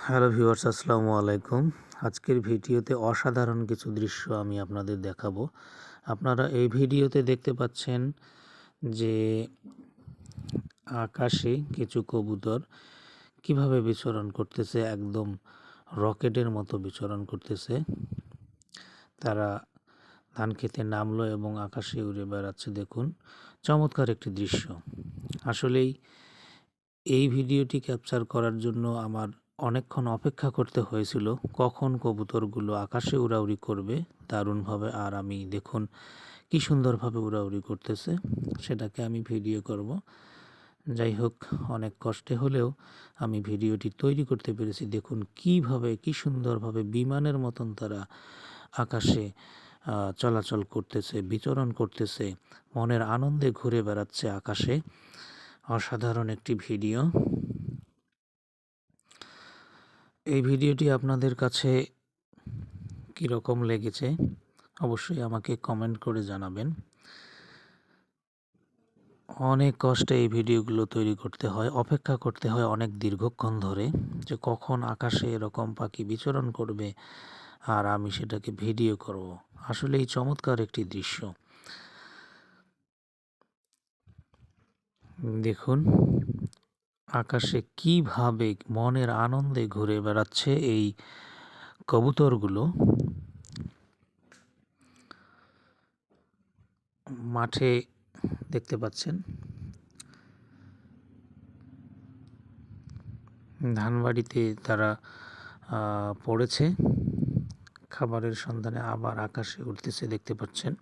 Hello viewers, আসসালামু আলাইকুম। আজকের ভিডিওতে অসাধারণ কিছু দৃশ্য আমি আপনাদের দেখাবো। আপনারা এই ভিডিওতে দেখতে পাচ্ছেন যে আকাশে কিছু কবুতর কিভাবে বিচরণ করতেছে, একদম রকেটের মতো বিচরণ করতেছে। তারা ধান খেতে নামলো এবং আকাশে উড়ে বেড়াচ্ছে। দেখুন, চমৎকার একটি দৃশ্য। আসলেই এই ভিডিওটি ক্যাপচার করার জন্য আমার অনেকক্ষণ অপেক্ষা করতে হয়েছিল, কখন কবুতরগুলো আকাশে উড়াউড়ি করবে দারুণভাবে। আর আমি দেখুন কি সুন্দরভাবে উড়াউড়ি করতেছে, সেটাকে আমি ভিডিও করব। যাই হোক, অনেক কষ্টে হলেও আমি ভিডিওটি তৈরি করতে পেরেছি। দেখুন কিভাবে, কি সুন্দরভাবে বিমানের মতন তারা আকাশে চলাচল করতেছে, বিচরণ করতেছে, মনের আনন্দে ঘুরে বেড়াচ্ছে আকাশে। অসাধারণ একটি ভিডিও। এই ভিডিওটি আপনাদের কাছে কীরকম লেগেছে অবশ্যই আমাকে কমেন্ট করে জানাবেন। অনেক কষ্টে এই ভিডিওগুলো তৈরি করতে হয়, অপেক্ষা করতে হয় অনেক দীর্ঘক্ষণ ধরে, যে কখন আকাশে এরকম পাখি বিচরণ করবে আর আমি সেটাকে ভিডিও করব। আসলেই চমৎকার একটি দৃশ্য। দেখুন আকাশে কিভাবে মনের আনন্দে ঘুরে বেড়াচ্ছে এই কবুতরগুলো। মাঠে দেখতে পাচ্ছেন ধানবাড়িতে তারা পড়েছে, খাবারের সন্ধানে আবার আকাশে উঠতেছে দেখতে পাচ্ছেন।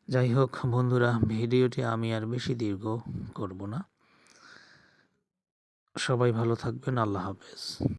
যাই হোক বন্ধুরা, ভিডিওটি আমি আর বেশি দীর্ঘ করব না। সবাই ভালো থাকবেন। আল্লাহ হাফেজ।